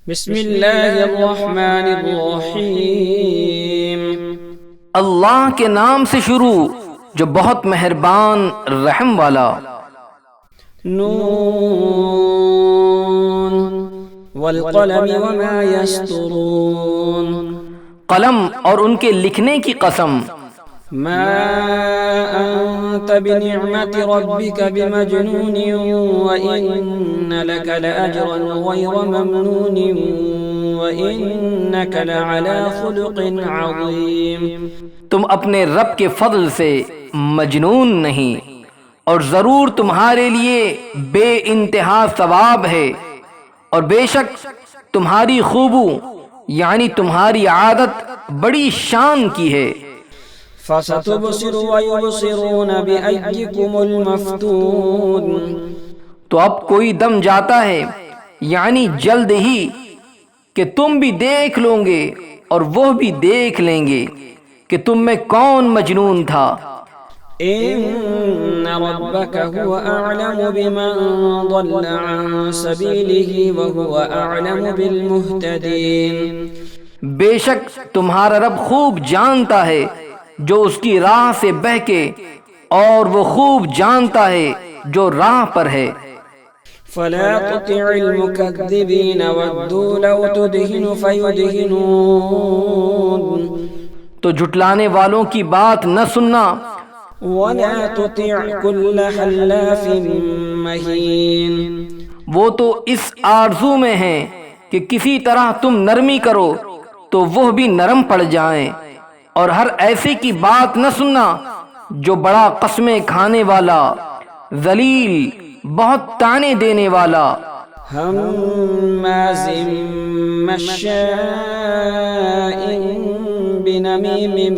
بسم اللہ الرحمن الرحیم۔ اللہ کے نام سے شروع جو بہت مہربان رحم والا۔ نون والقلم وما يسطرون۔ قلم اور ان کے لکھنے کی قسم۔ ما انت بنعمت ربك بمجنون وإن لك لأجرا غير ممنون وإنك لعلى خلق عظيم۔ تم اپنے رب کے فضل سے مجنون نہیں، اور ضرور تمہارے لیے بے انتہا ثواب ہے، اور بے شک تمہاری خوبو یعنی تمہاری عادت بڑی شان کی ہے۔ فستبصر ويبصرون بأيكم المفتون۔ تو اب کوئی دم جاتا ہے یعنی جلد ہی کہ تم بھی دیکھ لو گے اور وہ بھی دیکھ لیں گے کہ تم میں کون مجنون تھا۔ ان ربك هو اعلم بمن ضل عن سبيله وهو اعلم بالمهتدين۔ بے شک تمہارا رب خوب جانتا ہے جو اس کی راہ سے بہکے، اور وہ خوب جانتا ہے جو راہ پر ہے۔ فلا تطع المكذبين ودوا لو تدهن فيدهنون۔ تو جھٹلانے والوں کی بات نہ سننا، ولا تطع كل حلاف مهين۔ وہ تو اس آرزو میں ہیں کہ کسی طرح تم نرمی کرو تو وہ بھی نرم پڑ جائیں، اور ہر ایسے کی بات نہ سننا جو بڑا قسمیں کھانے والا، ذلیل، بہت طعنے دینے والا، هماز مشاء بنميم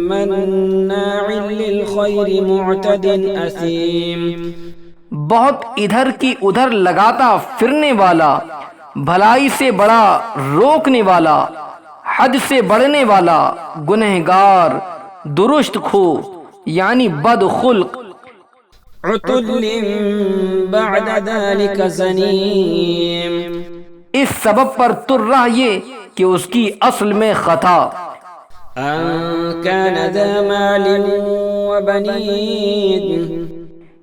مناع للخير معتد أثيم۔ بہت ادھر کی ادھر لگاتا پھرنے والا، بھلائی سے بڑا روکنے والا، حد سے بڑھنے والا، گنہگار، درست خو یعنی بد خلق، عتل بعد ذلك زنيم۔ اس سبب پر ترہ یہ کہ اس کی اصل میں خطا، أن كان ذا مال وبنين۔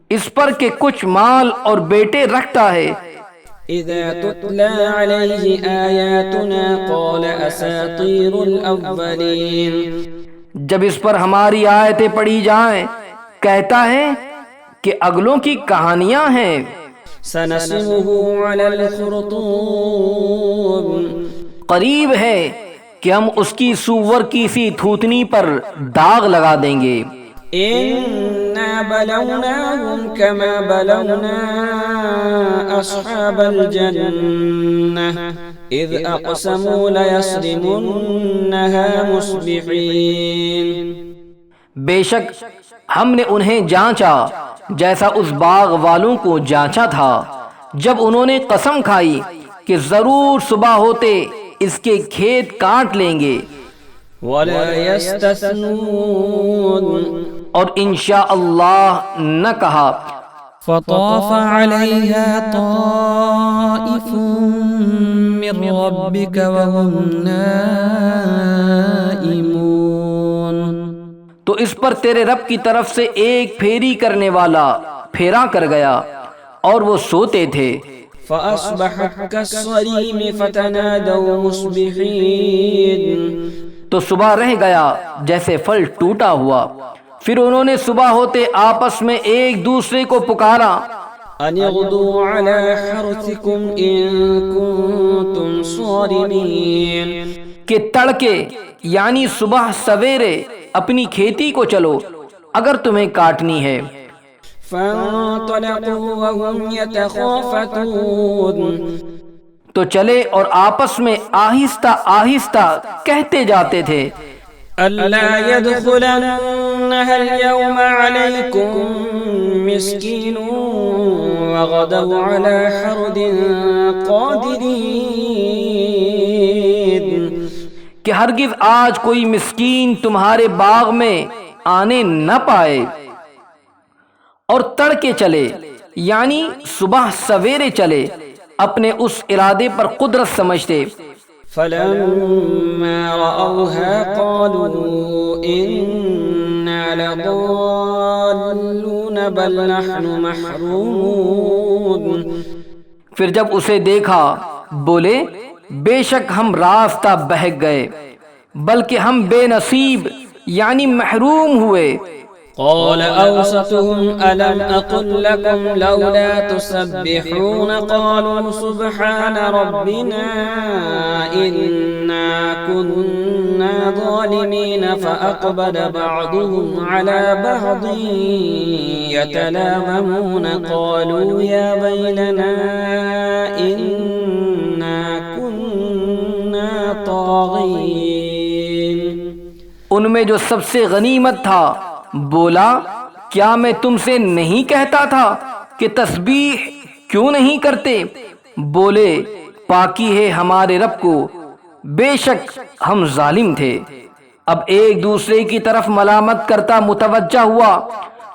اس پر کہ کچھ مال اور بیٹے رکھتا ہے۔ إذا تتلى عليه آياتنا قال أساطير الأولين۔ جب اس پر ہماری آیتیں پڑھی جائیں کہتا ہے کہ اگلوں کی کہانیاں ہیں۔ سنسمه على الخرطوم۔ قریب ہے کہ ہم اس کی سور کی سی تھوتنی پر داغ لگا دیں گے۔ إنا بلوناهم كما بلونا أصحاب الجنة إذ أقسموا ليصرمنها مصبحين۔ بے شک ہم نے انہیں جانچا جیسا اس باغ والوں کو جانچا تھا جب انہوں نے قسم کھائی کہ ضرور صبح ہوتے اس کے کھیت کاٹ لیں گے، ولا يستثنون۔ اور انشاءاللہ نہ کہا۔ فطاف عليها طائف من ربك وهم نائمون۔ تو اس پر تیرے رب کی طرف سے ایک پھیری کرنے والا پھیرا کر گیا اور وہ سوتے تھے۔ فأصبحت كالصريم فتنادوا مصبحين۔ تو صبح رہ گیا جیسے پھل ٹوٹا ہوا، پھر انہوں نے صبح ہوتے آپس میں ایک دوسرے کو پکارا، أن اغدوا على حرثكم إن كنتم صارمين۔ کہ تڑکے یعنی صبح سویرے اپنی کھیتی کو چلو اگر تمہیں کاٹنی ہے۔ فانطلقوا وهم يتخافتون۔ تو چلے اور آپس میں آہستہ آہستہ کہتے جاتے تھے، ألا يدخلنها اليوم عليكم مسكين وغدوا على حرد قادرين۔ کہ ہرگز آج کوئی مسکین تمہارے باغ میں آنے نہ پائے، اور تڑکے چلے یعنی صبح سویرے چلے اپنے اس ارادے پر قدرت سمجھتے۔ فلما رأوها قالوا إنا لضالون بل نحن محرومون۔ پھر جب اسے دیکھا بولے بے شک ہم راستہ بہک گئے، بلکہ ہم بے نصیب یعنی محروم ہوئے۔ قال أوسطهم ألم أقل لكم لولا تسبحون قالوا سبحان ربنا إنا كنا ظالمين فأقبل بعضهم على بعض يتلاممون قالوا يا ويلنا إنا كنا طاغين۔ ان میں جو سب سے غنیمت تھا بولا کیا میں تم سے نہیں کہتا تھا کہ تسبیح کیوں نہیں کرتے؟ بولے پاکی ہے ہمارے رب کو، بے شک ہم ظالم تھے۔ اب ایک دوسرے کی طرف ملامت کرتا متوجہ ہوا،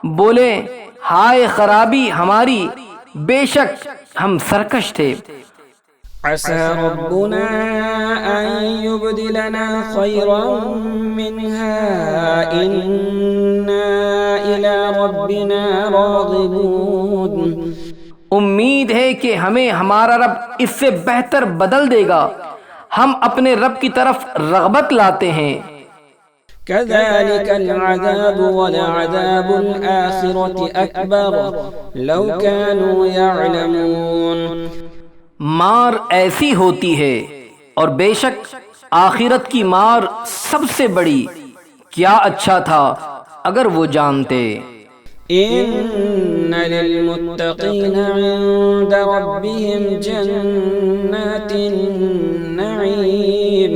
بولے ہائے خرابی ہماری، بے شک ہم سرکش تھے۔ عسى ربنا أن يبدلنا خيرا منها إنا إلى ربنا راغبون۔ امید ہے کہ ہمیں ہمارا رب اس سے بہتر بدل دے گا، ہم اپنے رب کی طرف رغبت لاتے ہیں۔ كذلك العذاب ولعذاب الآخرة أكبر لو كانوا يعلمون۔ مار ایسی ہوتی ہے اور بے شک آخرت کی مار سب سے بڑی، کیا اچھا تھا اگر وہ جانتے۔ ان للمتقین عند ربهم جنات النعیم۔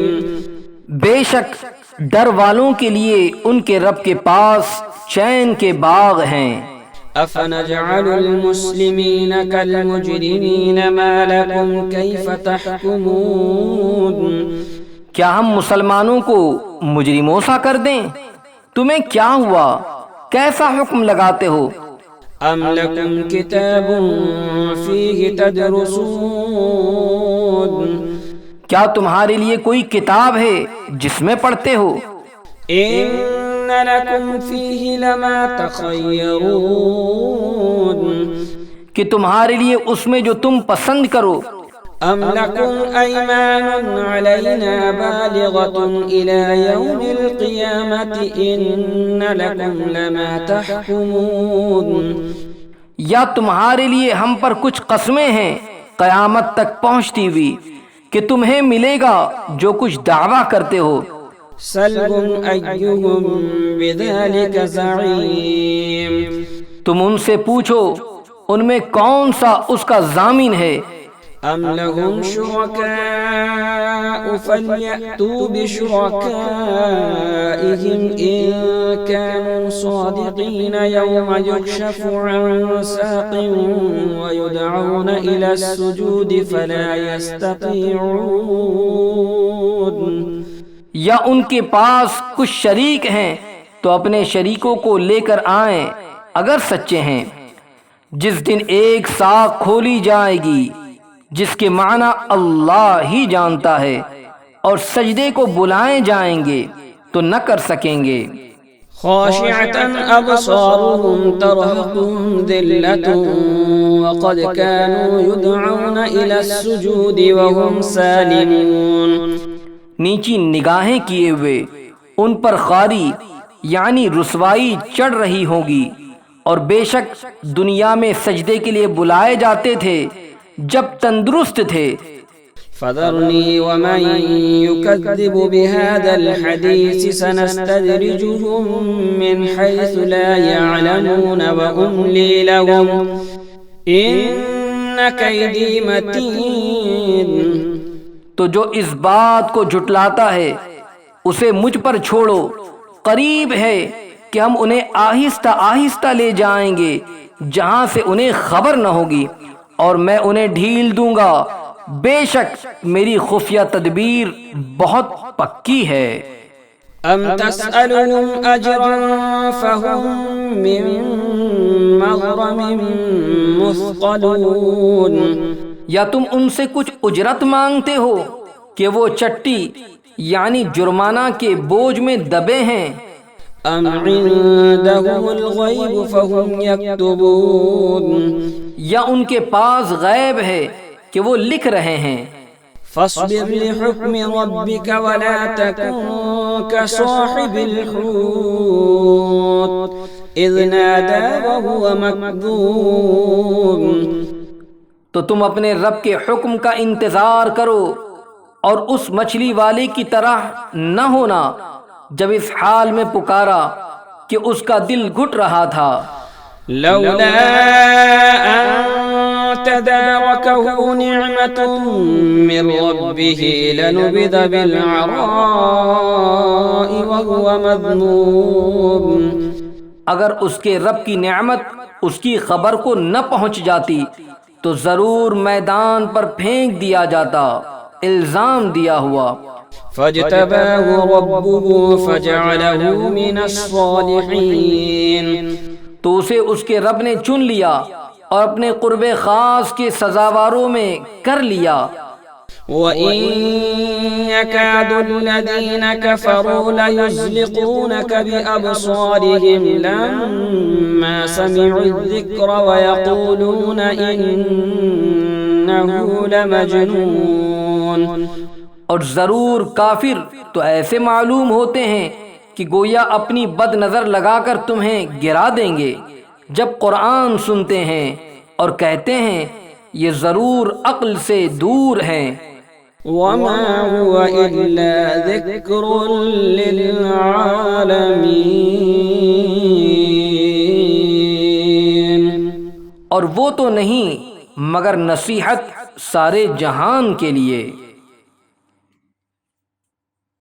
بے شک ڈر والوں کے لیے ان کے رب کے پاس چین کے باغ ہیں۔ افنجعل المسلمین کالمجرمین ما لکم کیف تحکمون۔ کیا ہم مسلمانوں کو مجرموں سا کر دیں؟ تمہیں کیا ہوا، کیسا حکم لگاتے ہو؟ ام لکم کتاب فیہ تدرسون۔ کیا تمہارے لیے کوئی کتاب ہے جس میں پڑھتے ہو؟ ان لکم فیہ لما تخیرون۔ کہ تمہارے لیے اس میں جو تم پسند کرو۔ ام لکم ایمان علینا بالغۃ الی یوم القیامۃ ان لکم لما تحکمون۔ یا تمہارے لیے ہم پر کچھ قسمیں ہیں قیامت تک پہنچتی ہوئی کہ تمہیں ملے گا جو کچھ دعویٰ کرتے ہو۔ سلہم ایہم بذلک زعیم۔ تم ان سے پوچھو ان میں کون سا اس کا ضامن ہے۔ ام لهم شركاء فليأتوا بشركائهم إن كانوا صادقين يوم يكشف عن ساق ويدعون إلى السجود فلا يستطيعون۔ یا ان کے پاس کچھ شریک ہیں تو اپنے شریکوں کو لے کر آئیں اگر سچے ہیں۔ جس دن ایک ساق کھولی جائے گی جس کے معنی اللہ ہی جانتا ہے، اور سجدے کو بلائے جائیں گے تو نہ کر سکیں گے۔ خاشعة أبصارهم ترهقهم ذلة وقد كانوا يدعون إلى السجود وهم سالمون۔ نیچی نگاہیں کیے ہوئے ان پر خواری یعنی رسوائی چڑھ رہی ہوگی، اور بے شک دنیا میں سجدے کے لیے بلائے جاتے تھے جب تندرست تھے۔ فذرني ومن يكذب بهذا الحديث سنستدرجهم من حيث لا يعلمون وأملي لهم إن كيدي متين۔ تو جو اس بات کو جھٹلاتا ہے اسے مجھ پر چھوڑو، قریب ہے کہ ہم انہیں آہستہ آہستہ لے جائیں گے جہاں سے انہیں خبر نہ ہوگی، اور میں انہیں ڈھیل دوں گا، بے شک میری خفیہ تدبیر بہت پکی ہے۔ ام تسألهم اجرا فهم من مغرم مثقلون۔ یا تم ان سے کچھ اجرت مانگتے ہو کہ وہ چٹی یعنی جرمانہ کے بوجھ میں دبے ہیں؟ ام عندهم الغیب فهم یکتبون یا ان کے پاس غیب ہے کہ وہ لکھ رہے ہیں؟ فاصبر لحكم ربك ولا تكن كصاحب الحوت إذ نادى وهو مكذوب تو تم اپنے رب کے حکم کا انتظار کرو اور اس مچھلی والے کی طرح نہ ہونا جب اس حال میں پکارا کہ اس کا دل گھٹ رہا تھا۔ لولا أن تداركه نعمة من ربه لنبذ بالعراء وهو مذموم اگر اس کے رب کی نعمت اس کی خبر کو نہ پہنچ جاتی تو ضرور میدان پر پھینک دیا جاتا، الزام دیا ہوا۔ فاجتباه ربه فجعله من الصالحين تو اسے اس کے رب نے چن لیا اور اپنے قرب خاص کے سزاواروں میں کر لیا۔ وَإِن يَكَادُ الَّذِينَ كَفَرُوا لَيُزْلِقُونَكَ بِأَبْصَارِهِمْ لَمَّا سَمِعُوا الذِّكْرَ وَيَقُولُونَ إِنَّهُ لَمَجْنُونٌ اور ضرور کافر تو ایسے معلوم ہوتے ہیں کہ گویا اپنی بد نظر لگا کر تمہیں گرا دیں گے جب قرآن سنتے ہیں، اور کہتے ہیں یہ ضرور عقل سے دور ہیں۔ وَمَا هُوَ إِلَّا ذِكْرٌ لِّلْعَالَمِينَ اور وہ تو نہیں مگر نصیحت سارے جہان کے لیے۔